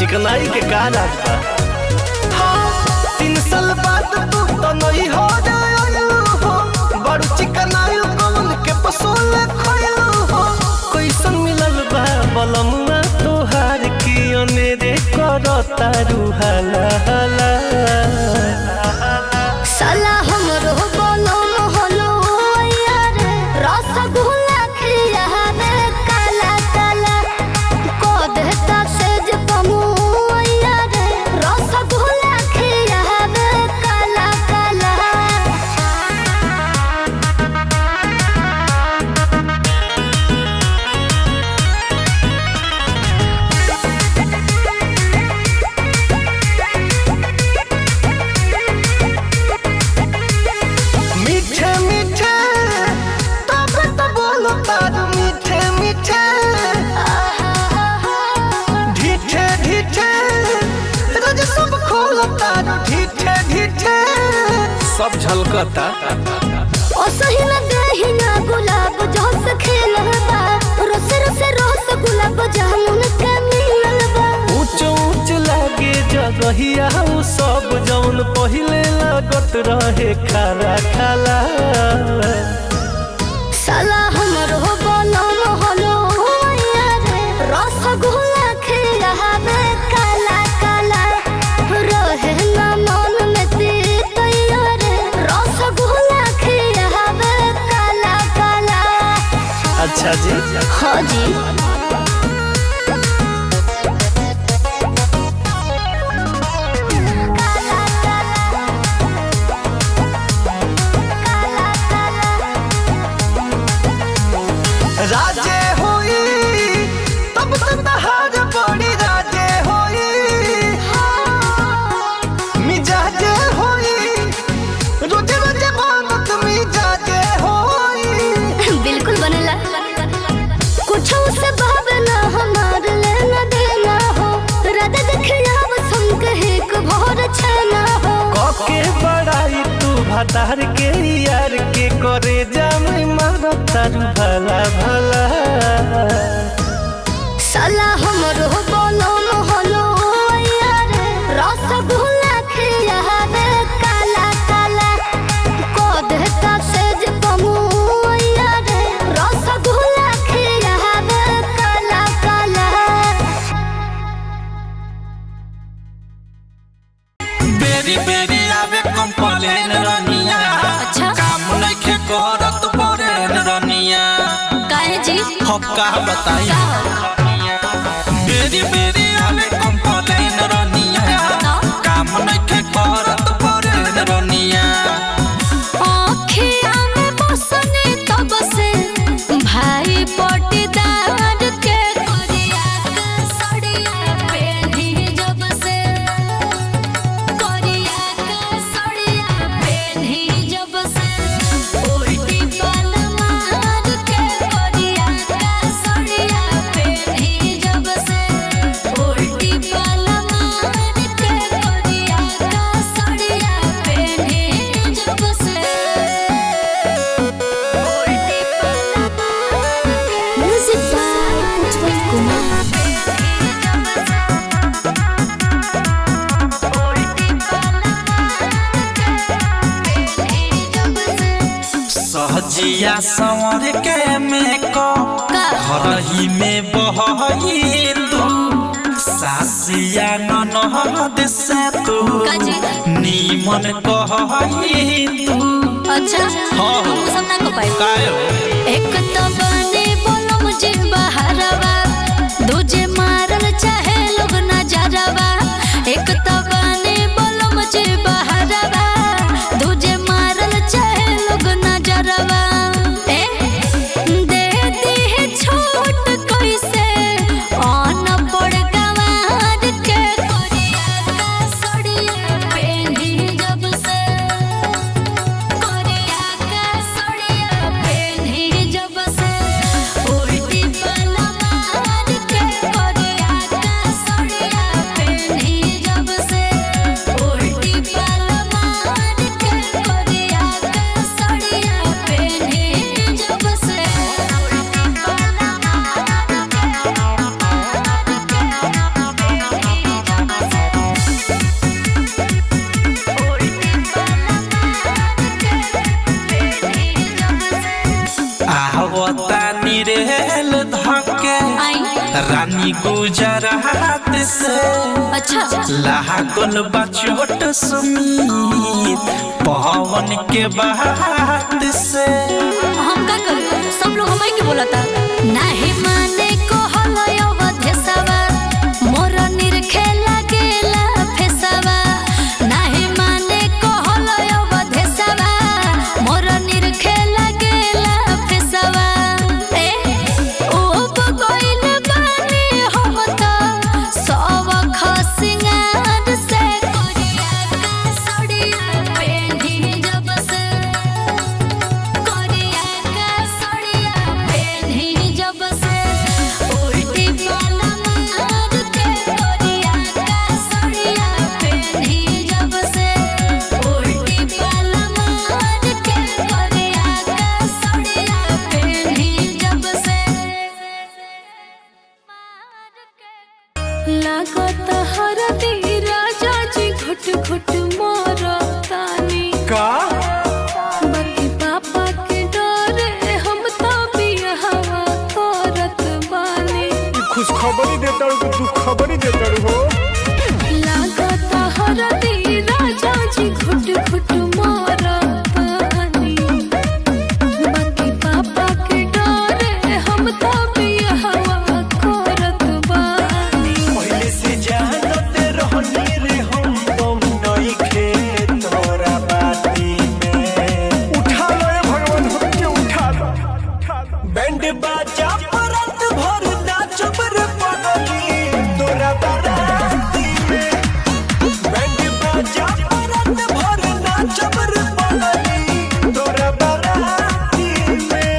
चिकनाई के का राज बा। हाँ 3 साल बाद तू तो नहीं हो जायो हो, बड़ू चिकनाई कौन के पसोल खोयो हो। कैसन मिलल बा बलमुआ तोहार की अनेरे करता रुहाला हाला। साला हमरो बलम हलो यार, रसगुल्ला खियावे काला काला को देता सेज पमु यार, रसगुल्ला खियावे काला काला। मीठे मीठे तब तो बोलो तारू मीठे मीठे, ढीठे ढीठे रोज सब खोलो तारू ढीठे ढीठे। सब झलकता ओ सही में दही ना गुलाब जोस खेलबा, रस रस रस गुलाब जामुन के मिललबा। ऊंच ऊंच लागे जगहिया उ सब जौन पहिले लागत रहे खारा खाला। साला हमरो बलम हलो यार, रसगुल्ला खियावे काला काला रहे ना मन में तीत यार, रसगुल्ला खियावे काला काला। अच्छा जी हाँ जी राजे होई तब तो तहार बड़ी राजे होई, मिजाजे होई रोजे रोजे मानत मिजाजे होई। बिल्कुल बनेला कुछ से भावना हमार लेना देना हो, राधा देखिया बसम कहे को भोर छना हो। कके बड़ाई तू भतार के यार के करे जामे मारो तारू भला भला। साला हमरो बलम हलो यार, रसगुल्ला खियावे काला काला को देता सेज पमु यार, रसगुल्ला खियावे काला काला। बेरी बेरी आवे कंप्लेन रनिया, अच्छा काम नइखे करत परेन रनिया। काहे जी हम का बताई बेरी बेरी आवे कंप्लेन रनिया, काम नइखे करत परेन रनिया। आँखिया में बसने तब से भाई पटीदार के करिया के सड़िया पेन्ही जब से, करिया के सड़िया पेन्ही जब से, उल्टी पल मार के करिया के सड़िया पेन्ही जब से, उल्टी पल मार के करिया के सड़िया पेन्ही जब से, उल्टी पल म्यूजिक बाय उज्जवल कुमार। सहजिया संवर के मेको हरही में बहई तू, सासिया ननद से तू नीमन कहई तू। अच्छा हाँ। हम सब ना को पाई कायो एक तो बने बोलो मुझे बहरवा, दूजे मारल चाहे लोग नजरवा। एक तो बने बोलो मुझे बहरवा, दूजे मारल चाहे लोग नजरवा। दे दी है छूट कैसे आन पड़ गवार के, करिया का सड़िया पेन्ही जब से, करिया का सड़िया पेन्ही जब से, रानी गुजरात से अच्छा लागल बा चोट सुमीत पवन के बात से। हम का करें, सब लोग हमारे के बोला था नहीं माने को हलयो वधेसवा मोर निरखे लागेला फेसवा। नहीं माने को हलयो वधेसवा मोर निरखे लागेला फेसवा। ए ओ बगैल बानी हम तो सब खसिंगार से कोरिया का सड़िया पेंधी जब से कोरिया का सड़िया पेंधी जब से उल्टी वाला मार के कोरिया का सड़िया पेंधी जब से उल्टी वाला मार के कोरिया का सड़िया पेंधी जब से लागत हरदी राजा जी घुट घुट मोरतानी का बाकी पापा के डरे हम तो बियाहवा करत बानी। खुश खबरी देता कि तू खबरी देता हो। लागत हरदी राजा जी घुट घुट मोरतानी बाकी पापा के डरे हम तो बियाहवा करत बानी। पहले से जानते रहनी रे हम तुम नई खे तोरा बाती में। उठा लो ये भगवान हमके उठा लो। बैंड बाजा परत भर नाचब रे पगली तोरा बाराती में। बैंड बाजा परत भर नाचब रे पगली तोरा बाराती में।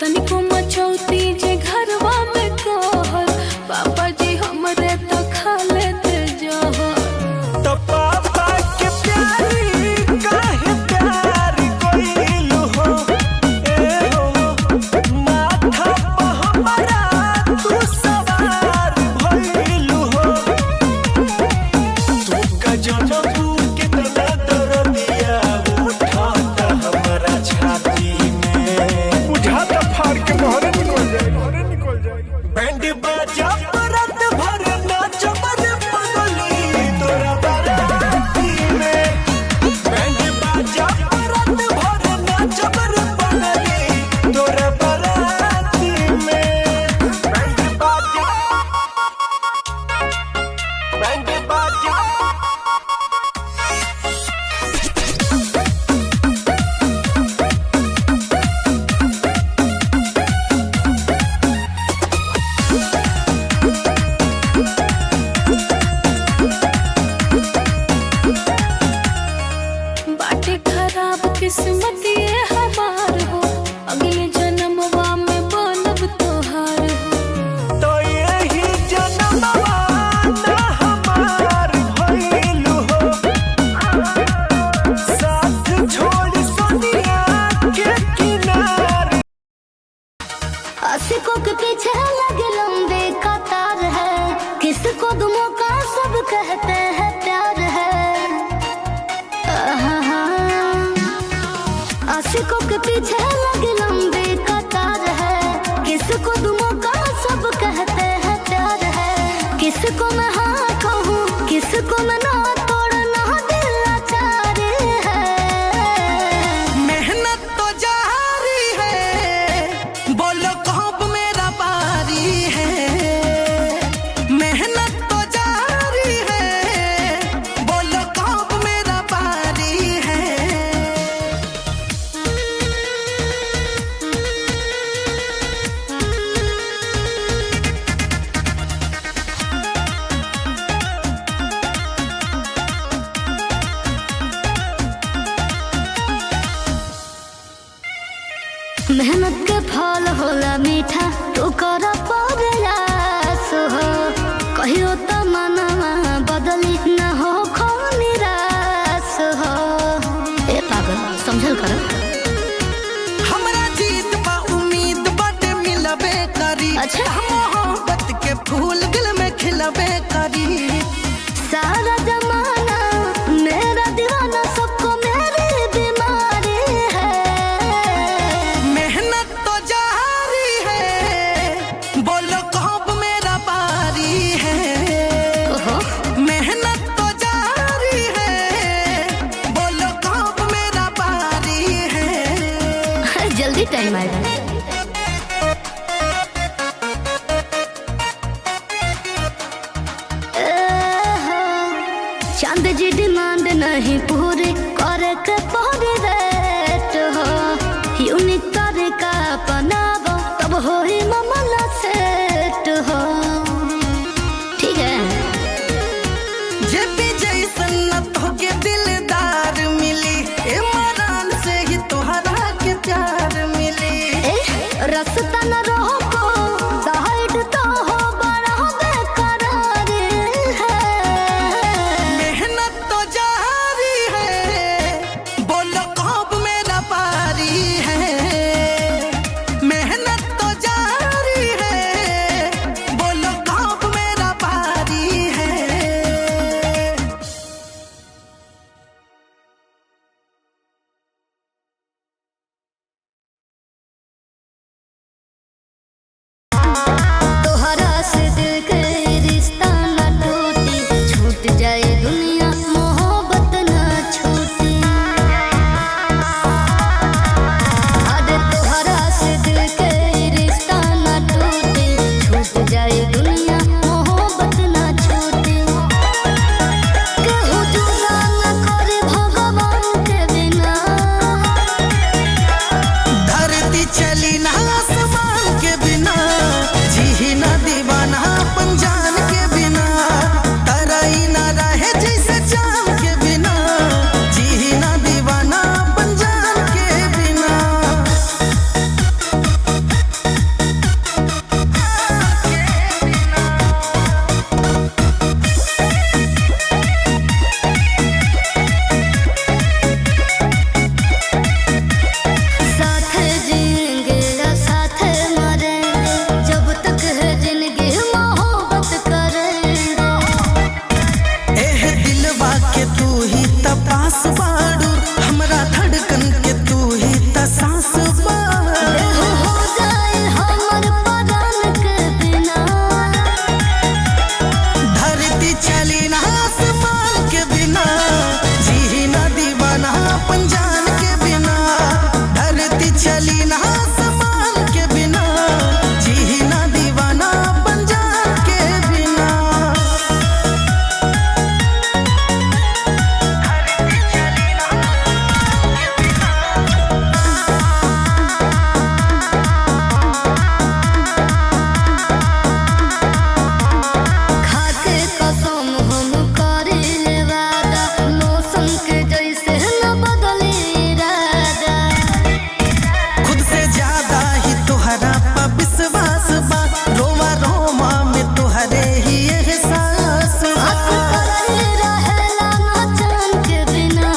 तनिको मचौती जे घरवा में कहल पापा जी हमरे तो खा लेते जहर। तो पापा के प्यारी काहे प्यार कोइलू हो। ए हो माथा पे हमरा तू सवार भइलू हो। तू का जनबू कितना दर्दिया उठाता हमरा छाती में। उठाता फाड़ के मोहरे निकल जाए। बैंड बाजा परत भर नाचब रे पगली तोरा बाराती में। बैंड बाजा परत भर नाचब रे पगली तोरा बाराती में। बैंड बाजा बाटे खराब किस्मत ये हमार हो अगले जन्मवा में बनब तोहार हो। तो यही जनमवा ना हमार भइलू हो। साथ छोड़ सोनिया के किनारे। आशिकों के पीछे लगे लंबे कतार है किसको दुमों का सब कहते हैं प्यार है। आहा, आशिकों के पीछे लगे लंबे कतार है किसको दुमों का सब कहते हैं प्यार है। किसको मैं हाँ कहूँ किसको मैं ना तोड़ना दिल लाचार है। मेहनत तो जारी है बोलो कब मेरा बारी है। मेहनत तो जारी है बोलो कब मेरा बारी है। मेहनत के फल होला मीठा तू कर प्रयास हो कहियो तो मनवा बदली न हो खो निराश हो। ए पागल समझल कर। हमरा जीत बा उम्मीद बाटे मिलबे करी। अच्छा। हम पूछबे करी। सारा जमाना मेरा दीवाना, सबको मेरी बीमारी है। मेहनत तो जारी है, बोलो कब मेरा बारी है। ओहो, मेहनत तो जारी है, बोलो कब मेरा बारी है। जल्दी टाइम आएगा। चांद जी डिमांड नहीं पूरी करे के पौरी रेट हो। यूनिक तरीका अपनावो तब हो ही मामला सेट हो। ठीक है। जे भी जैसन न तोके दिलदार मिली, इमरान से ही तोहरा के प्यार मिली। रास्ता न रोको, साइड तो हो बड़ा बेकरार है। मेहनत तो जारी है, बोलो कब मेरा बारी है। मेहनत तो जारी है, बोलो कब मेरा बारी है। तोहरा से दिल के रिश्ता न टूटी, छूट जाए दुनिया मोहब्बत न छूटी। अरे तोहरा से दिल के रिश्ता न टूटी, छूट जाए दुनिया मोहब्बत न छूटी। केहू जुदा न करे भगवान के बिना। धरती चली ना आसमान के बिना, जी ना दीवाना अपन जान के बिना। तरई ना रहे जैसे चांद के बिना, जी ना दीवाना अपन जान के बिना। साथ जिएंगे या साथ मरेंगे, जब तक है जिंदगी मोहब्बत करेंगे। एह दिलवा के तू ही तपास बाड़ू, हमरा धड़कन के तू ही तसास बाड़ू। देह हो जाए हमर परान के बिना। धरती चली ना आसमान के बिना, जी ना दीवाना अपन जान के बिना। धरती चली ना आसमान के बिना, जी ना दीवाना अपन जान के बिना। खाके कसम हम करिले वादा, मौसम के जैसे न बदले इरादा। खुद से ज्यादा ही तोहरा पा विश्वास बा, रोमा रोमा में तोहरे ही एहसास बा। आस करले रहेला ना चांद के बिना।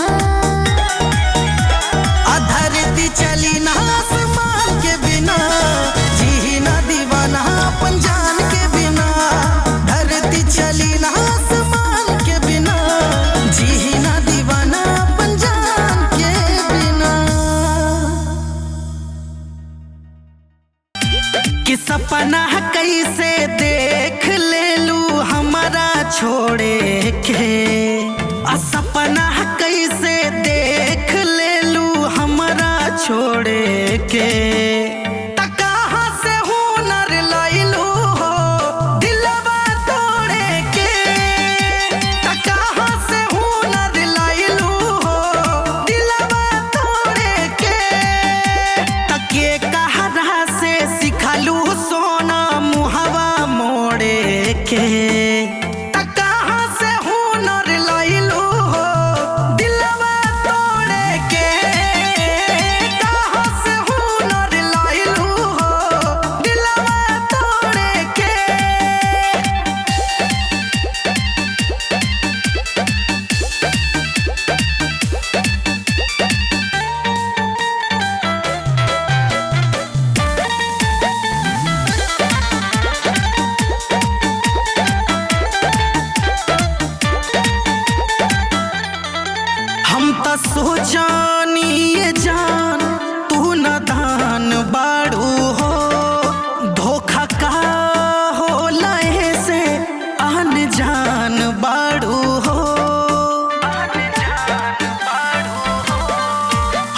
धरती चली ना आसमान के बिना, जी ना दीवाना अपन जान के बिना। धरती चली ना आसमान के बिना, जी ना दीवाना अपन जान के बिना। कि सपना कैसे देख ले लू हमारा छोड़े के। सपना कैसे देख ले लू हमारा छोड़े के। त कहाँ से हुनर लैलू हो दिलवा तोड़े के। त कहाँ से हुनर लैलू हो दिलवा तोड़े के। त के कहरा से सिखलू सोना मुहवा मोड़े के। त कहाँ से हुनर लैलू हो दिलवा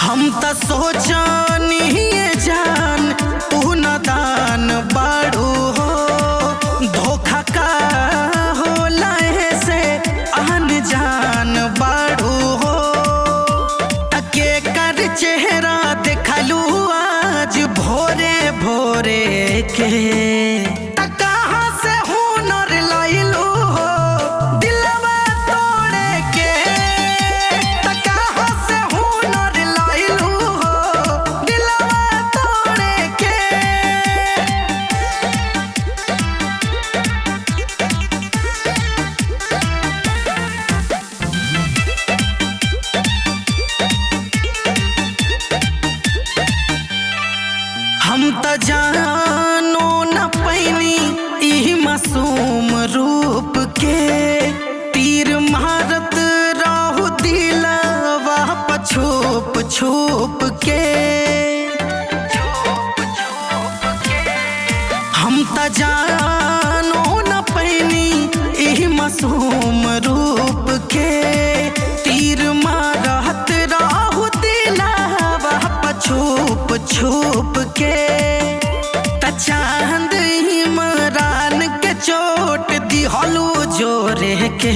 हम त सोचनी ये जान तू नादान बाड़ू हो धोखा का होला से अन जान बाड़ू हो तके कर चेहरा देखलू आज भोरे भोरे के कहाँ से हुनर लैलू हो दिलवा तोड़े के कहाँ से हुनर लैलू हो दिलवा तोड़े के हम त जानो न पैनी ई मासूम रूप के तीर मारत रहू दिलवा छुप छुप के हम त जानो न पैनी ई मासूम रूप के तीर मारत रहू दिलवा छुप छुप के त चांद इमरान के चोट दिहलू जोरे के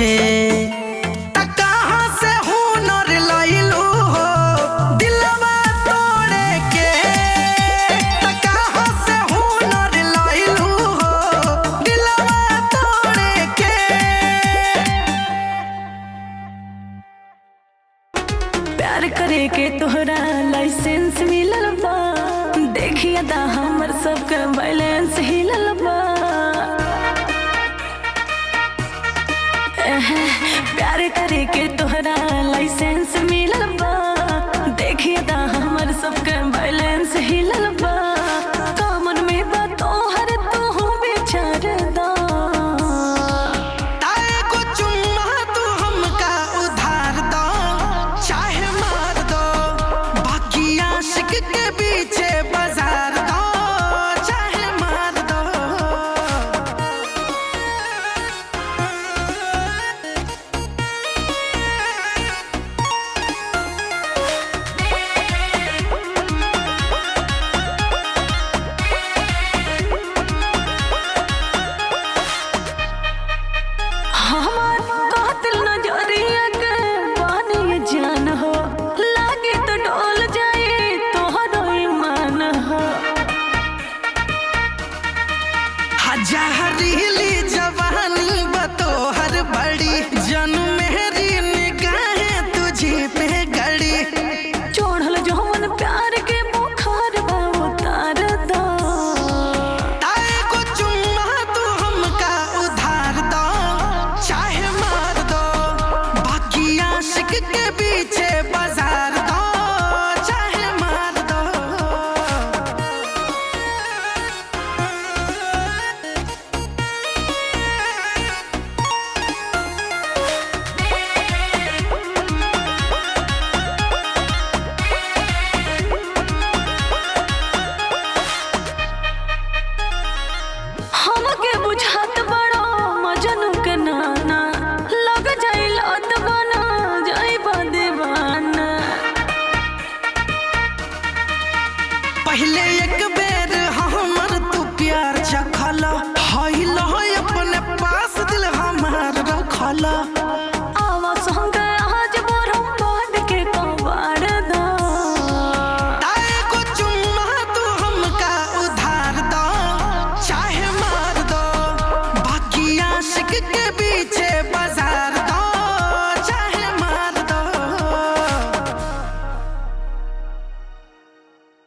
त कहाँ से हुनर लैलू हो दिलवा तोड़े के त कहाँ से हुनर लैलू हो दिलवा तोड़े के प्यार करे के तोहरा लाइसेंस मिलल बा देखिए दा हमर सबके बैलेंस हिलल बा प्यार करे के तोहरा लाइसेंस मिलल बा देखिए दा हमर सबके बैलेंस हिलल बा कामन में बा तोहर तू बेचार दा ताए को चुम्मा तू हमका उधार दो चाहे मार दो बाकी आशिक के पीछे बाजार दो चाहे मार दो हमार कातिल नजरिया के बानी ये जान हो लागे तो डोल जाए तोहरो ईमान हो हजारीली जवानी बतोहर बड़ी जन मेरी निगाहें तुझे पे गड़ी चोढ़ल जौन प्यार के बुखार बा उतार दो ताए को चुम्मा तू हमका उधार दो चाहे मार दो बाकी आशिक के पीछे बाजार दो चाहे मार दो हमके बुझात बड़ो मजनू के नाना लग जाइल अतबना जाइबा दीवाना पहले एक